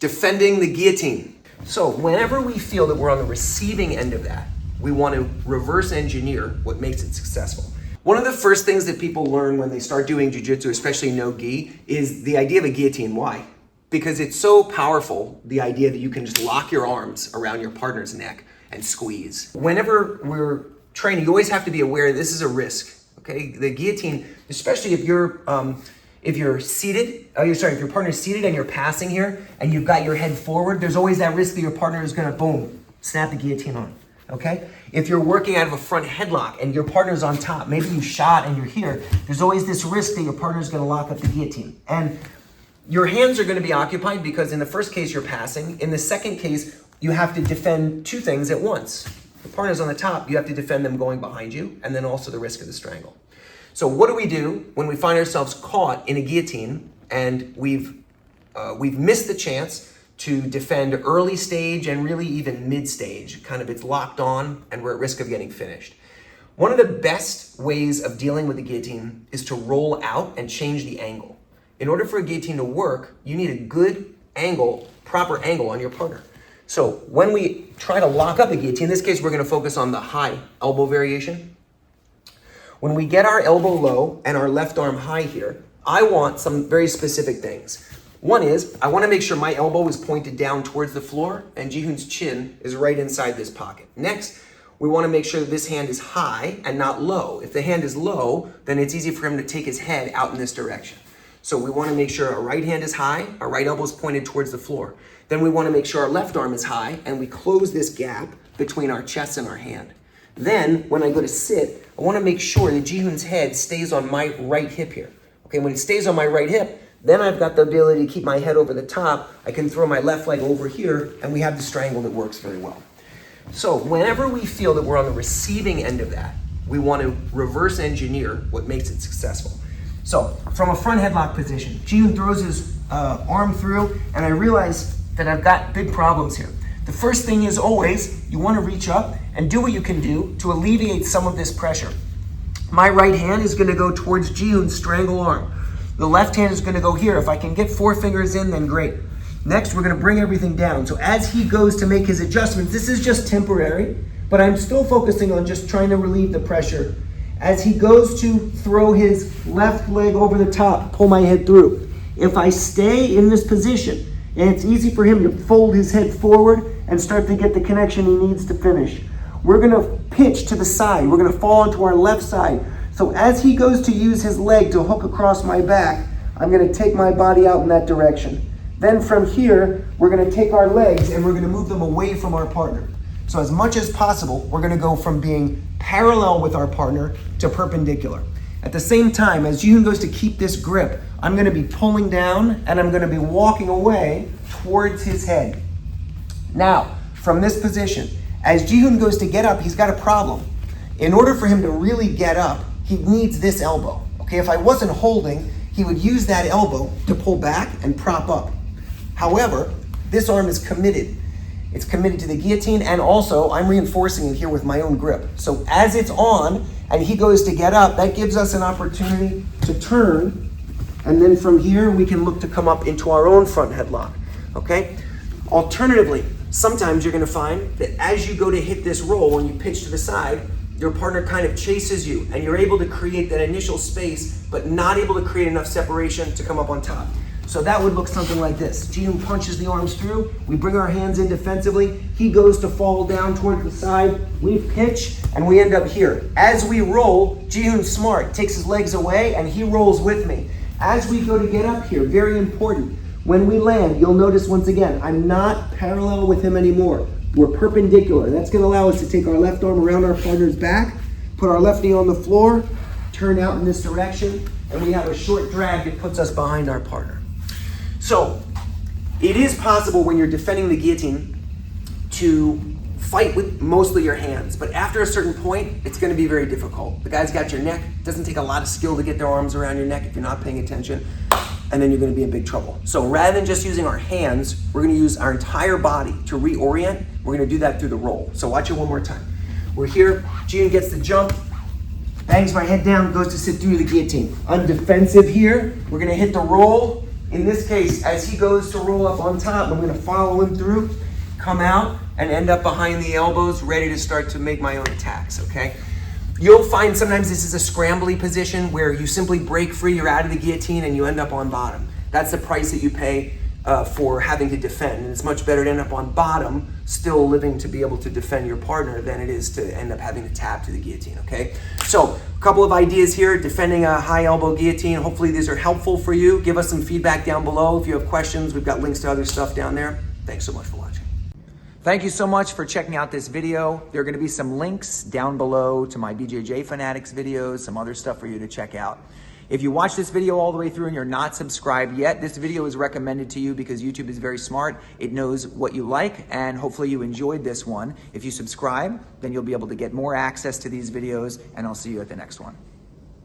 defending the guillotine. So whenever we feel that we're on the receiving end of that, we want to reverse engineer what makes it successful. One of the first things that people learn when they start doing jiu-jitsu, especially no gi, is the idea of a guillotine. Why? Because it's so powerful, the idea that you can just lock your arms around your partner's neck and squeeze. Whenever we're training, you always have to be aware this is a risk, okay? The guillotine, especially if you're seated, if your partner's seated and you're passing here and you've got your head forward, there's always that risk that your partner is gonna, boom, snap the guillotine on, okay? If you're working out of a front headlock and your partner's on top, maybe you shot and you're here, there's always this risk that your partner's gonna lock up the guillotine. And your hands are gonna be occupied because in the first case you're passing. In the second case, you have to defend two things at once. The partner's on the top, you have to defend them going behind you, and then also the risk of the strangle. So what do we do when we find ourselves caught in a guillotine and we've missed the chance to defend early stage and really even mid stage? Kind of it's locked on and we're at risk of getting finished. One of the best ways of dealing with the guillotine is to roll out and change the angle. In order for a guillotine to work, you need a good angle, proper angle on your partner. So when we try to lock up a guillotine, in this case, we're gonna focus on the high elbow variation. When we get our elbow low and our left arm high here, I want some very specific things. One is, I wanna make sure my elbow is pointed down towards the floor and Ji-hoon's chin is right inside this pocket. Next, we wanna make sure that this hand is high and not low. If the hand is low, then it's easy for him to take his head out in this direction. So we wanna make sure our right hand is high, our right elbow is pointed towards the floor. Then we wanna make sure our left arm is high and we close this gap between our chest and our hand. Then, when I go to sit, I wanna make sure that Ji-hoon's head stays on my right hip here. Okay, when it stays on my right hip, then I've got the ability to keep my head over the top. I can throw my left leg over here and we have the strangle that works very well. So whenever we feel that we're on the receiving end of that, we want to reverse engineer what makes it successful. So from a front headlock position, Ji-hoon throws his arm through and I realize that I've got big problems here. The first thing is always, you want to reach up and do what you can do to alleviate some of this pressure. My right hand is going to go towards Ji-hoon's strangle arm. The left hand is going to go here. If I can get 4 fingers in, then great. Next, we're going to bring everything down. So as he goes to make his adjustments, this is just temporary, but I'm still focusing on just trying to relieve the pressure. As he goes to throw his left leg over the top, pull my head through. If I stay in this position, and it's easy for him to fold his head forward and start to get the connection he needs to finish. We're going to pitch to the side. We're going to fall onto our left side. So as he goes to use his leg to hook across my back, I'm going to take my body out in that direction. Then from here, we're going to take our legs and we're going to move them away from our partner. So as much as possible, we're going to go from being parallel with our partner to perpendicular. At the same time, as Ji-hoon goes to keep this grip, I'm going to be pulling down and I'm going to be walking away towards his head. Now, from this position, as Ji-hoon goes to get up, he's got a problem. In order for him to really get up, he needs this elbow. Okay, if I wasn't holding, he would use that elbow to pull back and prop up. However, this arm is committed. It's committed to the guillotine, and also I'm reinforcing it here with my own grip. So as it's on and he goes to get up, that gives us an opportunity to turn, and then from here we can look to come up into our own front headlock, okay? Alternatively, sometimes you're gonna find that as you go to hit this roll, when you pitch to the side, your partner kind of chases you and you're able to create that initial space, but not able to create enough separation to come up on top. So that would look something like this. Ji-hoon punches the arms through, we bring our hands in defensively, he goes to fall down toward the side, we pitch, and we end up here. As we roll, Ji-hoon's smart, takes his legs away, and he rolls with me. As we go to get up here, very important, when we land, you'll notice once again, I'm not parallel with him anymore. We're perpendicular. That's gonna allow us to take our left arm around our partner's back, put our left knee on the floor, turn out in this direction, and we have a short drag that puts us behind our partner. So, it is possible when you're defending the guillotine to fight with mostly your hands, but after a certain point, it's gonna be very difficult. The guy's got your neck. It doesn't take a lot of skill to get their arms around your neck if you're not paying attention, and then you're gonna be in big trouble. So rather than just using our hands, we're gonna use our entire body to reorient. We're gonna do that through the roll. So watch it one more time. We're here, Ji-hoon gets the jump, bangs my head down, goes to sit through the guillotine. I'm defensive here. We're gonna hit the roll, In this case, as he goes to roll up on top, I'm gonna follow him through, come out, and end up behind the elbows, ready to start to make my own attacks, okay? You'll find sometimes this is a scrambly position where you simply break free, you're out of the guillotine, and you end up on bottom. That's the price that you pay for having to defend. And it's much better to end up on bottom, still living to be able to defend your partner, than it is to end up having to tap to the guillotine, okay? So, a couple of ideas here, defending a high elbow guillotine. Hopefully these are helpful for you. Give us some feedback down below. If you have questions, we've got links to other stuff down there. Thanks so much for watching. Thank you so much for checking out this video. There are gonna be some links down below to my BJJ Fanatics videos, some other stuff for you to check out. If you watch this video all the way through and you're not subscribed yet, this video is recommended to you because YouTube is very smart. It knows what you like, and hopefully you enjoyed this one. If you subscribe, then you'll be able to get more access to these videos, and I'll see you at the next one.